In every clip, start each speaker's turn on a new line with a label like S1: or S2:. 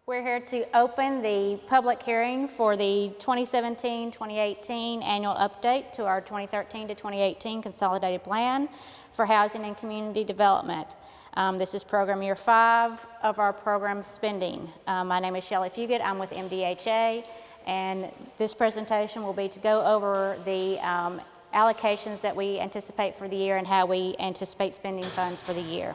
S1: We're here to open the public hearing for the 2017-2018 annual update to our 2013 to 2018 Consolidated Plan for Housing and Community Development. This is program year 5 of our program spending. My name is Shelley Fugit. I'm with MDHA, and this presentation will be to go over the allocations that we anticipate for the year and how we anticipate spending funds for the year.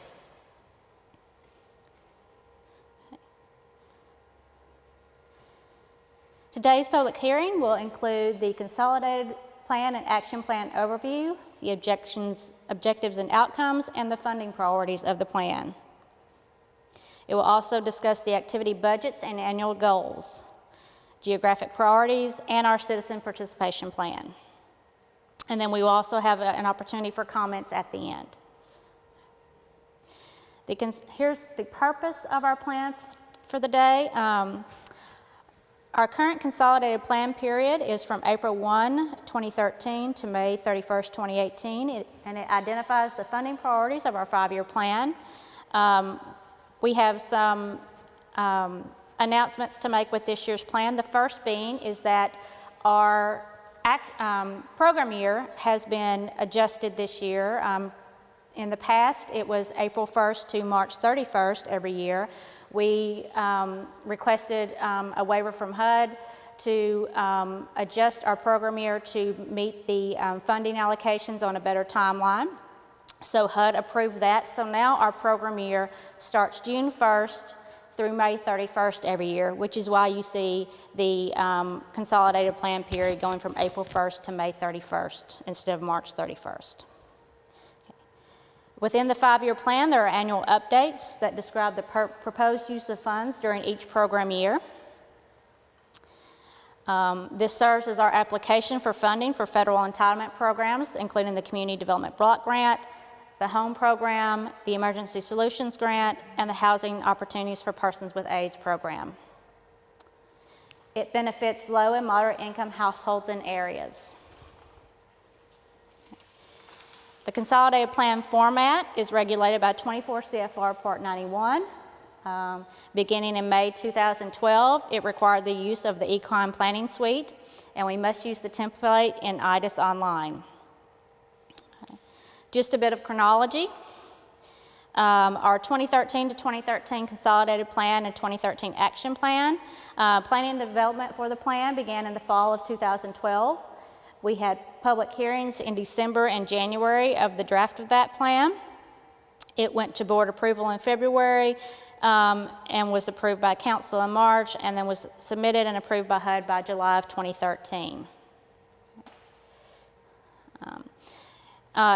S1: Today's public hearing will include the Consolidated Plan and Action Plan overview, the objectives and outcomes, and the funding priorities of the plan. It will also discuss the activity budgets and annual goals, geographic priorities, and our citizen participation plan. And then we will also have an opportunity for comments at the end. Here's the purpose of our plan for the day. Our current consolidated plan period is from April 1, 2013 to May 31st, 2018, and it identifies the funding priorities of our 5-year plan. We have some announcements to make with this year's plan. The first being is that our program year has been adjusted this year. In the past, it was April 1st to March 31st every year. We requested a waiver from HUD to adjust our program year to meet the funding allocations on a better timeline. So HUD approved that. So now our program year starts June 1st through May 31st every year, which is why you see the consolidated plan period going from April 1st to May 31st instead of March 31st. Within the 5-year plan, there are annual updates that describe the proposed use of funds during each program year. This serves as our application for funding for federal entitlement programs, including the Community Development Block Grant, the Home Program, the Emergency Solutions Grant, and the Housing Opportunities for Persons with AIDS program. It benefits low and moderate income households and areas. The consolidated plan format is regulated by 24 CFR Part 91. Beginning in May 2012, it required the use of the Econ Planning Suite, and we must use the template in IDIS Online. Just a bit of chronology. Our 2013 to 2013 Consolidated Plan and 2013 Action Plan. Planning and development for the plan began in the fall of 2012. We had public hearings in December and January of the draft of that plan. It went to board approval in February and was approved by council in March, and then was submitted and approved by HUD by July of 2013.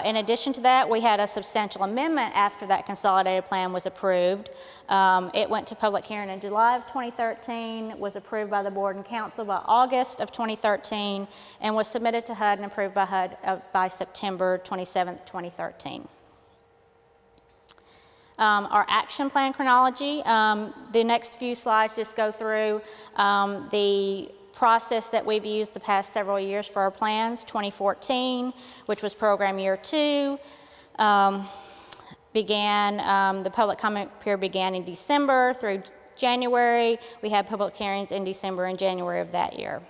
S1: In addition to that, we had a substantial amendment after that consolidated plan was approved. It went to public hearing in July of 2013, was approved by the board and council by August of 2013, and was submitted to HUD and approved by HUD by September 27th, 2013. Our action plan chronology, the next few slides just go through the process that we've used the past several years for our plans. 2014, which was program year 2, the public comment period began in December through January. We had public hearings in December and January of that year.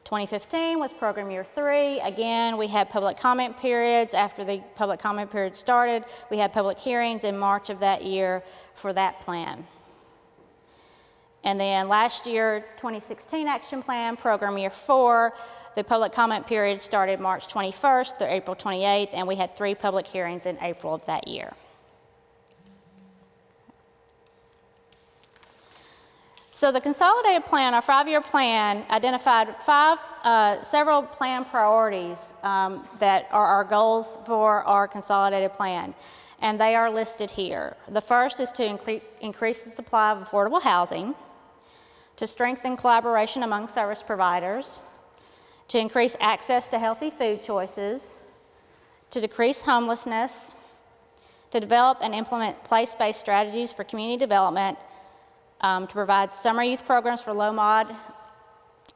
S1: 2015 was program year 3. Again, we had public comment periods. After the public comment period started, we had public hearings in March of that year for that plan. And then last year, 2016 Action Plan, program year 4, the public comment period started March 21st through April 28th, and we had 3 public hearings in April of that year. So the consolidated plan, our 5-year plan, identified several plan priorities that are our goals for our consolidated plan, and they are listed here. The first is to increase the supply of affordable housing, to strengthen collaboration among service providers, to increase access to healthy food choices, to decrease homelessness, to develop and implement place-based strategies for community development, to provide summer youth programs for low-mod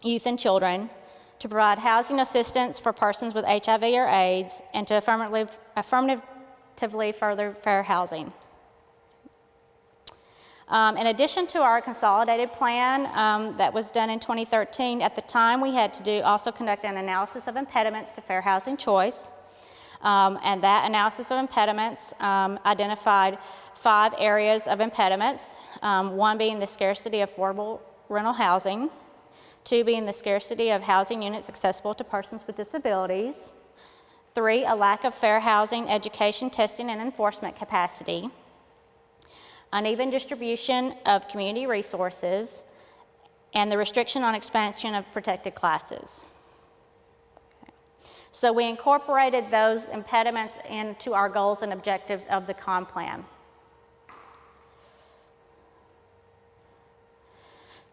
S1: youth and children, to provide housing assistance for persons with HIV or AIDS, and to affirmatively further fair housing. In addition to our consolidated plan that was done in 2013, at the time we had to also conduct an analysis of impediments to fair housing choice. And that analysis of impediments identified 5 areas of impediments, 1 being the scarcity of affordable rental housing, 2 being the scarcity of housing units accessible to persons with disabilities, 3, a lack of fair housing, education, testing, and enforcement capacity, uneven distribution of community resources, and the restriction on expansion of protected classes. So we incorporated those impediments into our goals and objectives of the CON plan.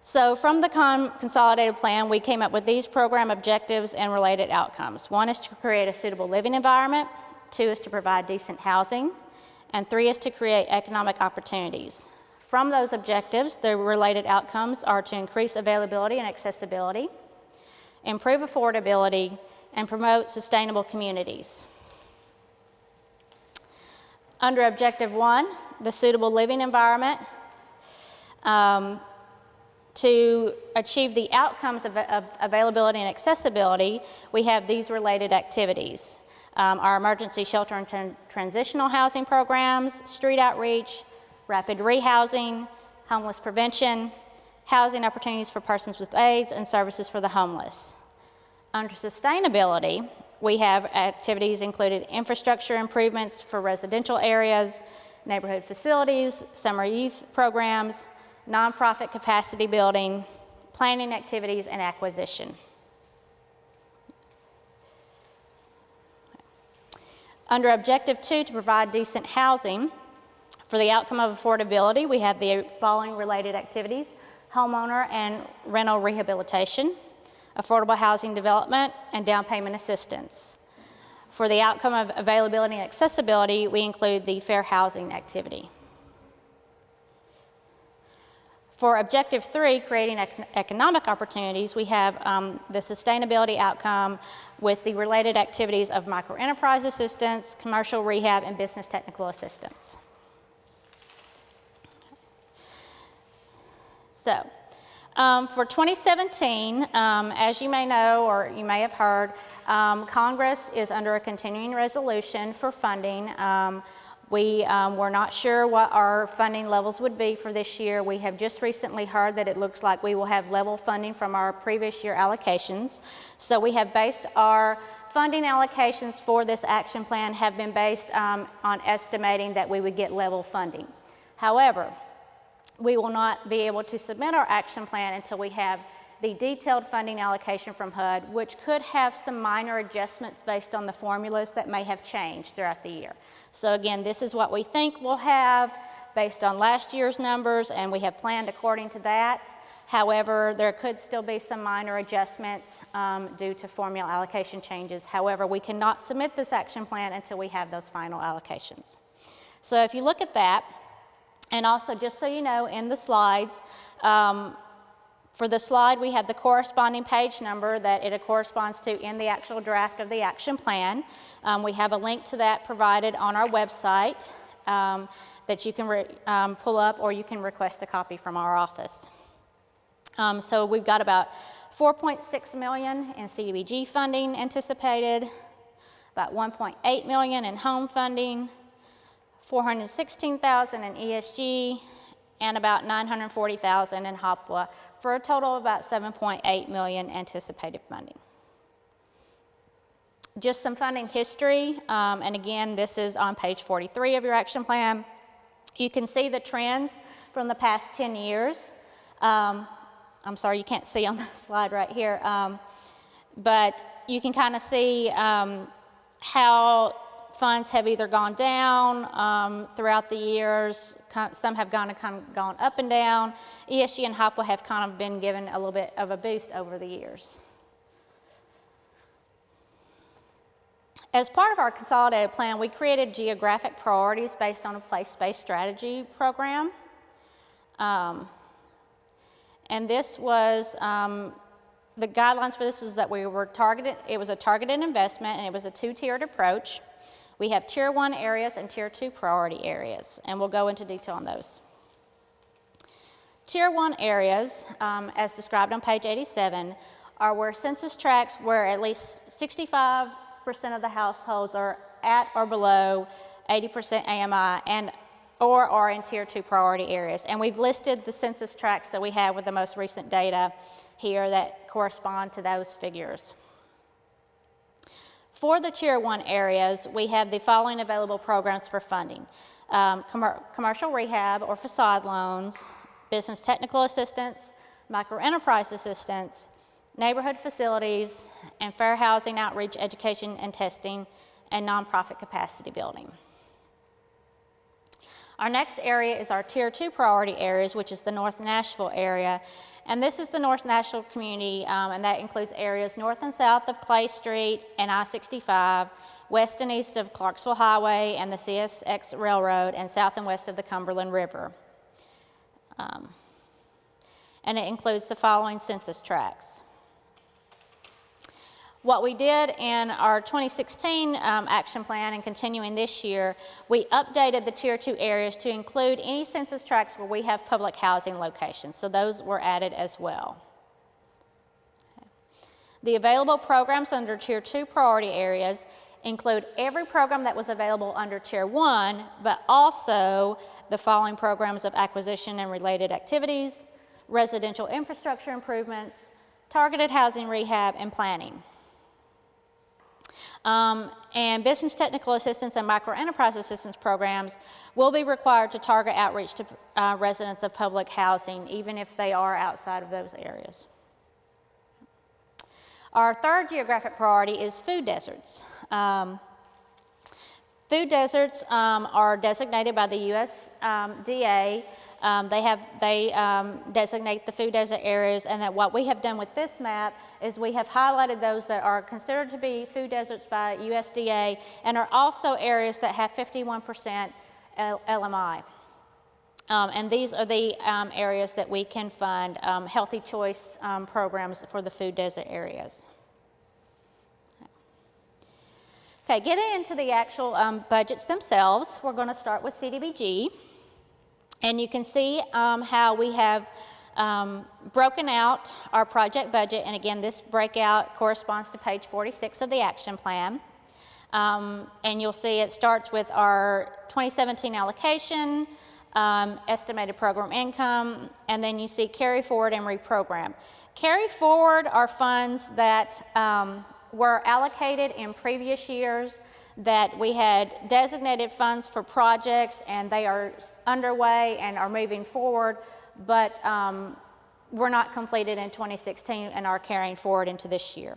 S1: So from the consolidated plan, we came up with these program objectives and related outcomes. 1 is to create a suitable living environment, 2 is to provide decent housing, and 3 is to create economic opportunities. From those objectives, the related outcomes are to increase availability and accessibility, improve affordability, and promote sustainable communities. Under Objective 1, the suitable living environment, to achieve the outcomes of availability and accessibility, we have these related activities. Our emergency shelter and transitional housing programs, street outreach, rapid rehousing, homeless prevention, housing opportunities for persons with AIDS, and services for the homeless. Under sustainability, we have activities included infrastructure improvements for residential areas, neighborhood facilities, summer youth programs, nonprofit capacity building, planning activities, and acquisition. Under Objective 2, to provide decent housing, for the outcome of affordability, we have the following related activities: homeowner and rental rehabilitation, affordable housing development, and down payment assistance. For the outcome of availability and accessibility, we include the fair housing activity. For Objective 3, creating economic opportunities, we have the sustainability outcome with the related activities of microenterprise assistance, commercial rehab, and business technical assistance. So, for 2017, as you may know or you may have heard, Congress is under a continuing resolution for funding. We were not sure what our funding levels would be for this year. We have just recently heard that it looks like we will have level funding from our previous year allocations. So we have based our funding allocations for this action plan have been based on estimating that we would get level funding. However, we will not be able to submit our action plan until we have the detailed funding allocation from HUD, which could have some minor adjustments based on the formulas that may have changed throughout the year. So again, this is what we think we'll have based on last year's numbers, and we have planned according to that. However, there could still be some minor adjustments due to formula allocation changes. However, we cannot submit this action plan until we have those final allocations. So if you look at that, and also just so you know, in the slides, for the slide, we have the corresponding page number that it corresponds to in the actual draft of the action plan. We have a link to that provided on our website that you can pull up, or you can request a copy from our office. So we've got about $4.6 million in CDBG funding anticipated, about $1.8 million in home funding, $416,000 in ESG, and about $940,000 in HOPWA, for a total of about $7.8 million anticipated funding. Just some funding history, and again, this is on page 43 of your action plan. You can see the trends from the past 10 years. I'm sorry, you can't see on the slide right here, but you can kind of see how funds have either gone down throughout the years. Some have gone up and down. ESG and HOPWA have kind of been given a little bit of a boost over the years. As part of our consolidated plan, we created geographic priorities based on a place-based strategy program. And this was, the guidelines for this is that we were targeted, it was a targeted investment, and it was a 2-tiered approach. We have Tier 1 areas and Tier 2 priority areas, and we'll go into detail on those. Tier 1 areas, as described on page 87, are where census tracts where at least 65% of the households are at or below 80% AMI or are in Tier 2 priority areas. And we've listed the census tracts that we have with the most recent data here that correspond to those figures. For the Tier 1 areas, we have the following available programs for funding. Commercial rehab or facade loans, business technical assistance, microenterprise assistance, neighborhood facilities, and fair housing outreach, education and testing, and nonprofit capacity building. Our next area is our Tier 2 priority areas, which is the North Nashville area. And this is the North Nashville community, and that includes areas north and south of Clay Street and I-65, west and east of Clarksville Highway and the CSX Railroad, and south and west of the Cumberland River. And it includes the following census tracts. What we did in our 2016 action plan and continuing this year, we updated the Tier 2 areas to include any census tracts where we have public housing locations, so those were added as well. The available programs under Tier 2 priority areas include every program that was available under Tier 1, but also the following programs of acquisition and related activities, residential infrastructure improvements, targeted housing rehab, and planning. And business technical assistance and microenterprise assistance programs will be required to target outreach to residents of public housing, even if they are outside of those areas. Our third geographic priority is food deserts. Food deserts are designated by the USDA. They designate the food desert areas, and that what we have done with this map is we have highlighted those that are considered to be food deserts by USDA and are also areas that have 51% LMI. And these are the areas that we can fund healthy choice programs for the food desert areas. Okay, getting into the actual budgets themselves, we're going to start with CDBG. And you can see how we have broken out our project budget. And again, this breakout corresponds to page 46 of the action plan. And you'll see it starts with our 2017 allocation, estimated program income, and then you see carry forward and reprogram. Carry forward are funds that were allocated in previous years that we had designated funds for projects and they are underway and are moving forward, but were not completed in 2016 and are carrying forward into this year.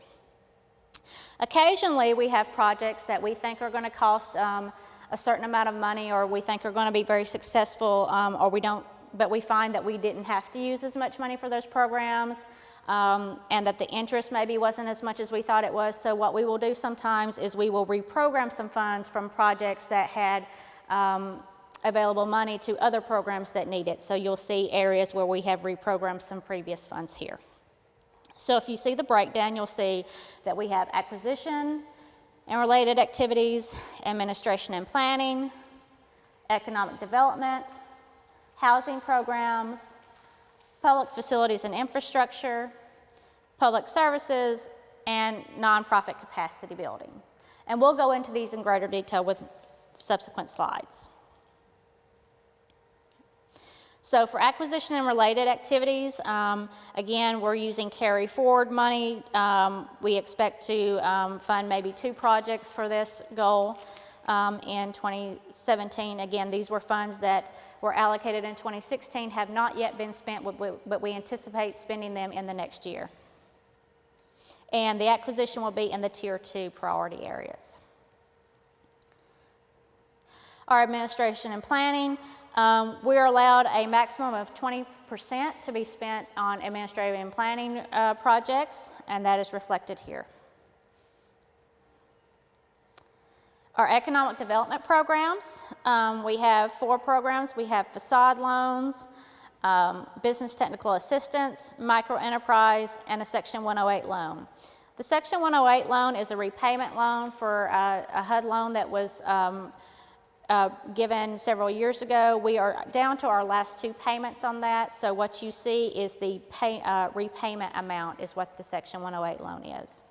S1: Occasionally we have projects that we think are going to cost a certain amount of money, or we think are going to be very successful, but we find that we didn't have to use as much money for those programs. And that the interest maybe wasn't as much as we thought it was. So what we will do sometimes is we will reprogram some funds from projects that had available money to other programs that need it. So you'll see areas where we have reprogrammed some previous funds here. So if you see the breakdown, you'll see that we have acquisition and related activities, administration and planning, economic development, housing programs, public facilities and infrastructure, public services, and nonprofit capacity building. And we'll go into these in greater detail with subsequent slides. So for acquisition and related activities, again, we're using carry forward money. We expect to fund maybe 2 projects for this goal in 2017. Again, these were funds that were allocated in 2016, have not yet been spent, but we anticipate spending them in the next year. And the acquisition will be in the Tier 2 priority areas. Our administration and planning, we are allowed a maximum of 20% to be spent on administrative and planning projects, and that is reflected here. Our economic development programs, we have 4 programs. We have facade loans, business technical assistance, microenterprise, and a Section 108 loan. The Section 108 loan is a repayment loan for a HUD loan that was given several years ago. We are down to our last 2 payments on that, so what you see is the repayment amount is what the Section 108 loan is.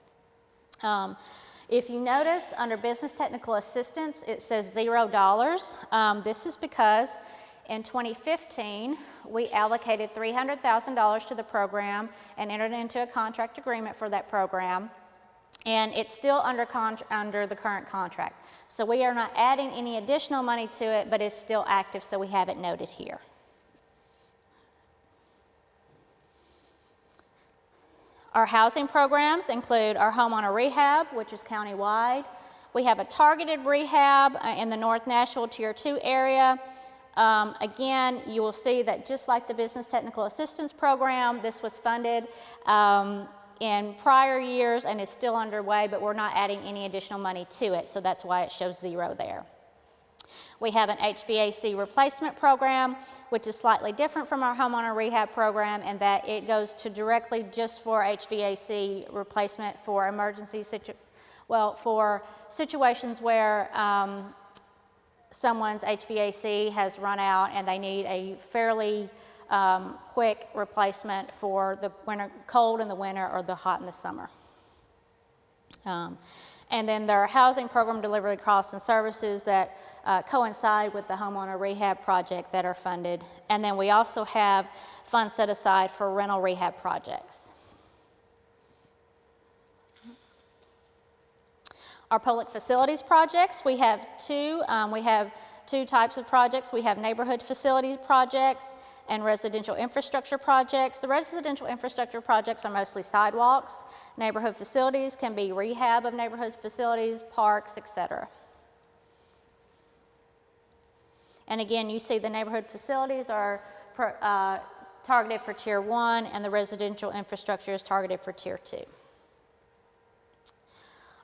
S1: If you notice, under Business Technical Assistance, it says $0. This is because in 2015, we allocated $300,000 to the program and entered into a contract agreement for that program, and it's still under the current contract. So we are not adding any additional money to it, but it's still active, so we have it noted here. Our housing programs include our homeowner rehab, which is countywide. We have a targeted rehab in the North Nashville Tier 2 area. Again, you will see that just like the Business Technical Assistance Program, this was funded in prior years and is still underway, but we're not adding any additional money to it, so that's why it shows 0 there. We have an HVAC replacement program, which is slightly different from our homeowner rehab program in that it goes to directly just for HVAC replacement for emergency for situations where someone's HVAC has run out and they need a fairly quick replacement for the winter, cold in the winter or the hot in the summer. And then there are housing program delivery costs and services that coincide with the homeowner rehab project that are funded. And then we also have funds set aside for rental rehab projects. Our public facilities projects, we have two types of projects. We have neighborhood facility projects and residential infrastructure projects. The residential infrastructure projects are mostly sidewalks. Neighborhood facilities can be rehab of neighborhood facilities, parks, etc. And again, you see the neighborhood facilities are targeted for Tier 1, and the residential infrastructure is targeted for Tier 2.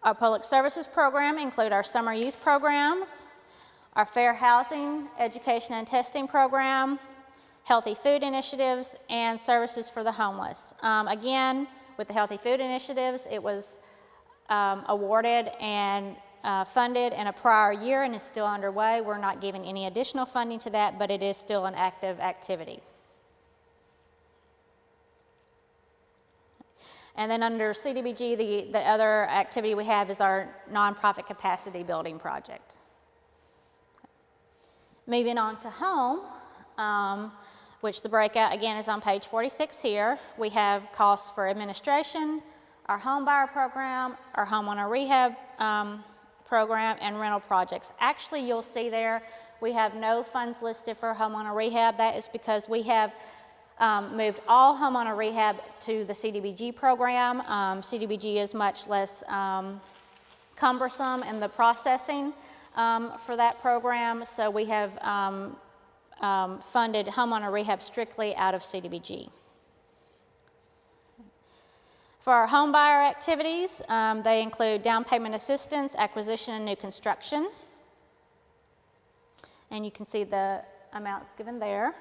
S1: Our public services program include our summer youth programs, our fair housing, education and testing program, healthy food initiatives, and services for the homeless. Again, with the healthy food initiatives, it was awarded and funded in a prior year and is still underway. We're not giving any additional funding to that, but it is still an active activity. And then under CDBG, the other activity we have is our nonprofit capacity building project. Moving on to home, which the breakout again is on page 46 here. We have costs for administration, our Homebuyer program, our homeowner rehab program, and rental projects. Actually, you'll see there we have no funds listed for homeowner rehab. That is because we have moved all homeowner rehab to the CDBG program. CDBG is much less cumbersome in the processing for that program, so we have funded homeowner rehab strictly out of CDBG. For our homebuyer activities, they include down payment assistance, acquisition, and new construction. And you can see the amounts given there.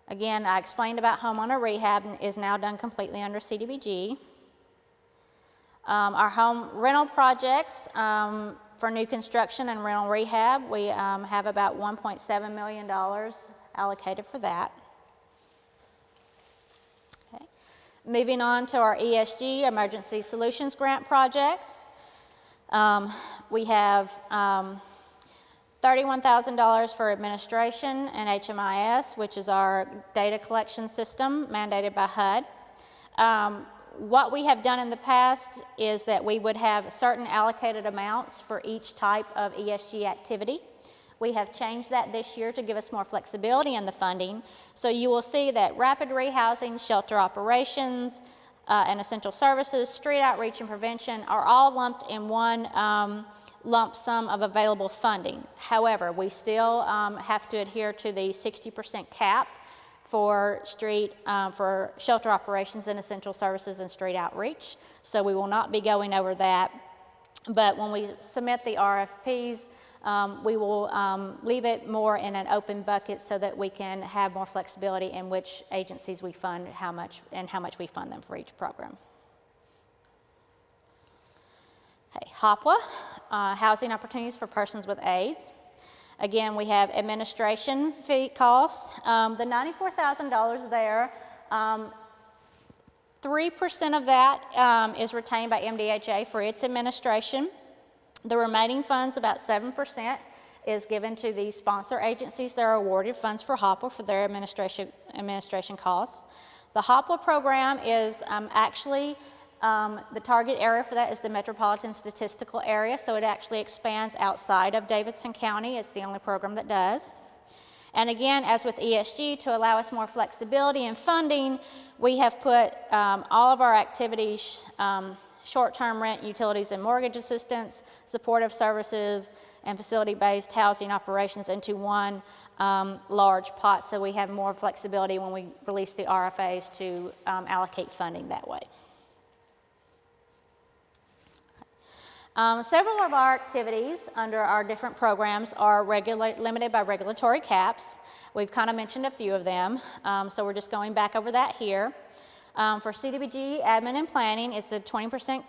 S1: Again, I explained about homeowner rehab and is now done completely under CDBG. Our home rental projects for new construction and rental rehab, we have about $1.7 million allocated for that. Okay. Moving on to our ESG, Emergency Solutions Grant projects. We have $31,000 for administration and HMIS, which is our data collection system mandated by HUD. What we have done in the past is that we would have certain allocated amounts for each type of ESG activity. We have changed that this year to give us more flexibility in the funding. So you will see that rapid rehousing, shelter operations, and essential services, street outreach and prevention are all lumped in one lump sum of available funding. However, we still have to adhere to the 60% cap for for shelter operations and essential services and street outreach. So we will not be going over that. But when we submit the RFPs, we will leave it more in an open bucket so that we can have more flexibility in which agencies we fund, how much we fund them for each program. Okay, HOPWA, Housing Opportunities for Persons with AIDS. Again, we have administration fee costs. The $94,000 there, 3% of that is retained by MDHA for its administration. The remaining funds, about 7%, is given to the sponsor agencies that are awarded funds for HOPWA for their administration costs. The HOPWA program is actually, the target area for that is the Metropolitan Statistical Area, so it actually expands outside of Davidson County. It's the only program that does. And again, as with ESG, to allow us more flexibility in funding, we have put all of our activities, short-term rent, utilities, and mortgage assistance, supportive services, and facility-based housing operations into one large pot, so we have more flexibility when we release the RFAs to allocate funding that way. Several of our activities under our different programs are limited by regulatory caps. We've kind of mentioned a few of them, so we're just going back over that here. For CDBG, admin and planning, it's a 20%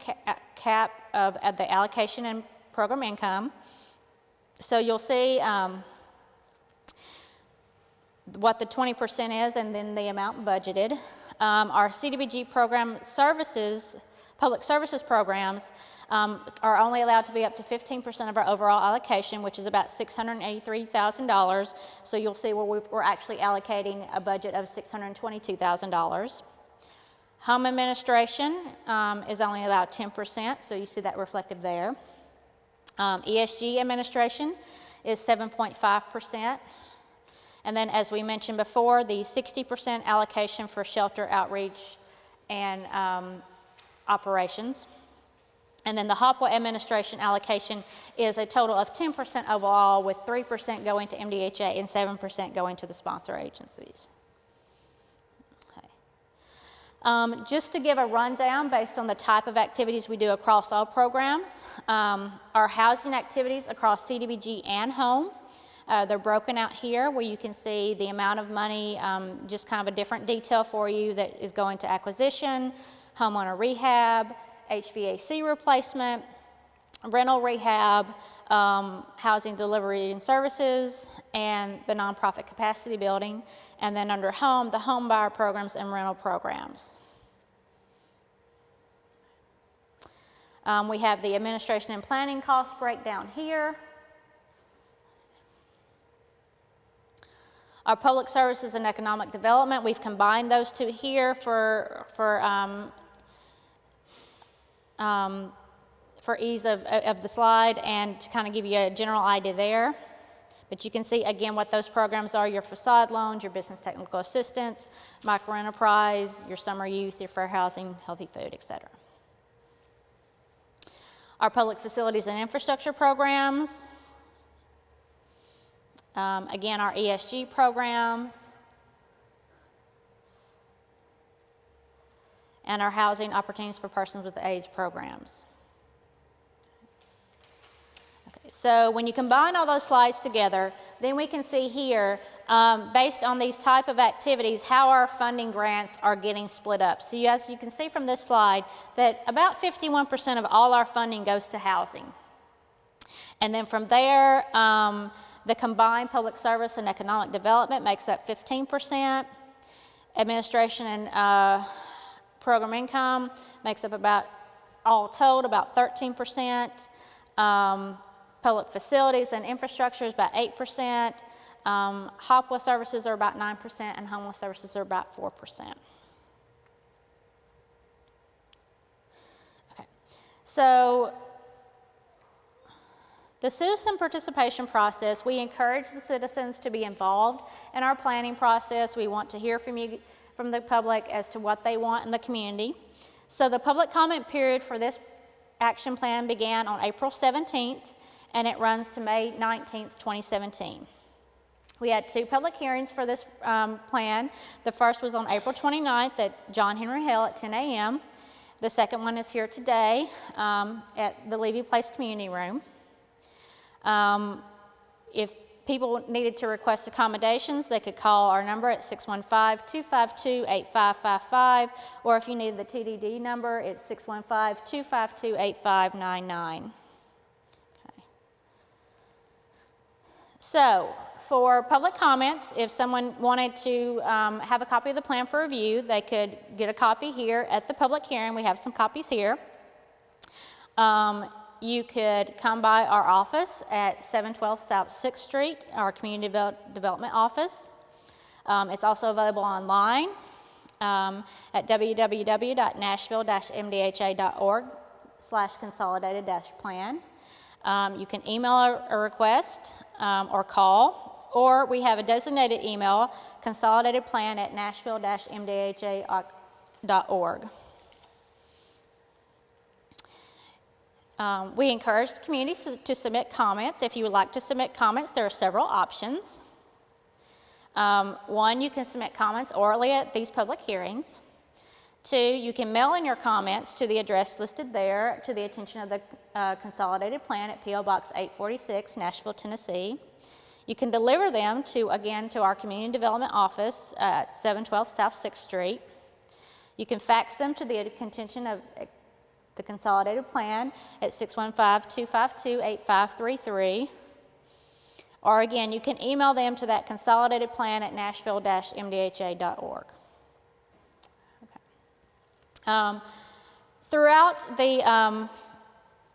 S1: cap of the allocation and program income. So you'll see what the 20% is and then the amount budgeted. Our CDBG program services, public services programs, are only allowed to be up to 15% of our overall allocation, which is about $683,000. So you'll see where we're actually allocating a budget of $622,000. Home administration is only allowed 10%, so you see that reflected there. ESG administration is 7.5%. And then, as we mentioned before, the 60% allocation for shelter outreach and operations. And then the HOPWA administration allocation is a total of 10% overall, with 3% going to MDHA and 7% going to the sponsor agencies. Just to give a rundown based on the type of activities we do across all programs, our housing activities across CDBG and home, they're broken out here where you can see the amount of money, just kind of a different detail for you that is going to acquisition, homeowner rehab, HVAC replacement, rental rehab, housing delivery and services, and the nonprofit capacity building, and then under home, the home buyer programs and rental programs. We have the administration and planning cost breakdown here. Our public services and economic development, we've combined those two here for ease of the slide and to kind of give you a general idea there. But you can see again what those programs are: your facade loans, your business technical assistance, micro enterprise, your summer youth, your fair housing, healthy food, etc. Our public facilities and infrastructure programs, again our ESG programs, and our housing opportunities for persons with AIDS programs. Okay, so when you combine all those slides together, then we can see here, based on these type of activities, how our funding grants are getting split up. So as you can see from this slide, that about 51% of all our funding goes to housing. And then from there, the combined public service and economic development makes up 15%. Administration and program income makes up about, all told, about 13%. Public facilities and infrastructure is about 8%. HOPWA services are about 9%, and homeless services are about 4%. Okay, so the citizen participation process, we encourage the citizens to be involved in our planning process. We want to hear from you, from the public, as to what they want in the community. So the public comment period for this action plan began on April 17th, and it runs to May 19th, 2017. We had 2 public hearings for this plan. The first was on April 29th at John Henry Hill at 10 a.m. The second one is here today at the Levy Place Community Room. If people needed to request accommodations, they could call our number at 615-252-8555, or if you needed the TDD number, it's 615-252-8599. Okay. So, for public comments, if someone wanted to have a copy of the plan for review, they could get a copy here at the public hearing. We have some copies here. You could come by our office at 712 South 6th Street, our Community Development Office. It's also available online at www.nashville-mdha.org/consolidated-plan. You can email a request or call, or we have a designated email, consolidated-plan@nashville-mdha.org. We encourage the community to submit comments. If you would like to submit comments, there are several options. One, you can submit comments orally at these public hearings. Two, you can mail in your comments to the address listed there to the attention of the Consolidated Plan at P.O. Box 846, Nashville, Tennessee. You can deliver them to our Community Development Office at 712 South 6th Street. You can fax them to the attention of the Consolidated Plan at 615-252-8533. Or again, you can email them to that Consolidated Plan at nashville-mdha.org. Okay. Throughout the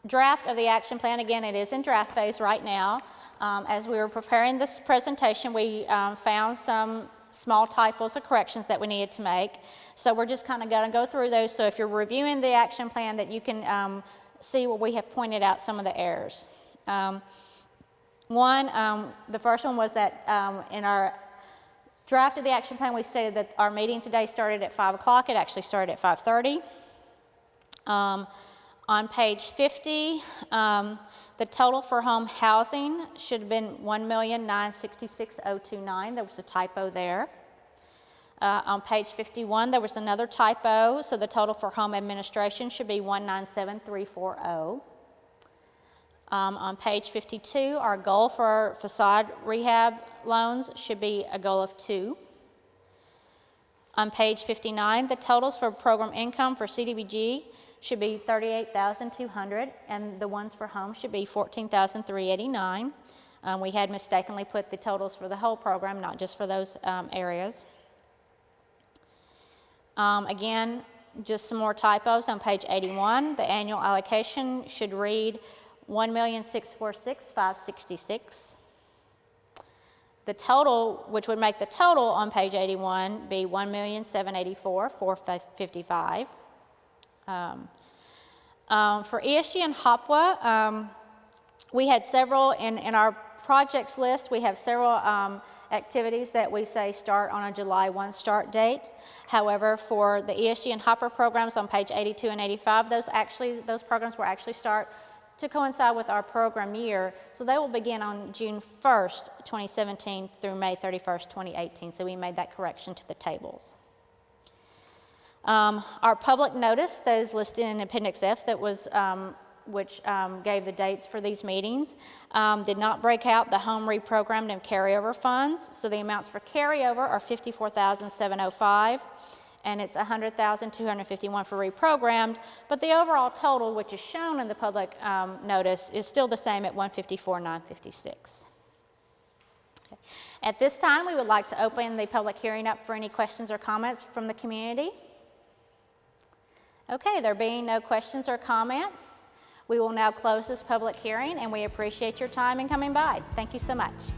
S1: draft of the action plan, again, it is in draft phase right now. As we were preparing this presentation, we found some small typos or corrections that we needed to make. So we're just kind of going to go through those. So if you're reviewing the action plan, that you can see where we have pointed out some of the errors. The first one was that in our draft of the action plan, we stated that our meeting today started at 5 o'clock. It actually started at 5:30. On page 50, the total for home housing should have been $1,966,029. There was a typo there. On page 51, there was another typo, so the total for home administration should be $1,973,400. On page 52, our goal for facade rehab loans should be a goal of 2. On page 59, the totals for program income for CDBG should be $38,200, and the ones for home should be $14,389. We had mistakenly put the totals for the whole program, not just for those areas. Again, just some more typos on page 81. The annual allocation should read $1,646,566. The total, which would make the total on page 81 be $1,784,455. For ESG and HOPWA, we had several in our projects list. We have several activities that we say start on a July 1 start date. However, for the ESG and HOPWA programs on page 82 and 85, those programs will actually start to coincide with our program year. So they will begin on June 1st, 2017 through May 31st, 2018. So we made that correction to the tables. Our public notice that is listed in Appendix F that was, which gave the dates for these meetings, did not break out the home reprogrammed and carryover funds. So the amounts for carryover are $54,705, and it's $100,251 for reprogrammed. But the overall total, which is shown in the public notice, is still the same at $154,956. Okay. At this time, we would like to open the public hearing up for any questions or comments from the community. Okay, there being no questions or comments, we will now close this public hearing, and we appreciate your time in coming by. Thank you so much.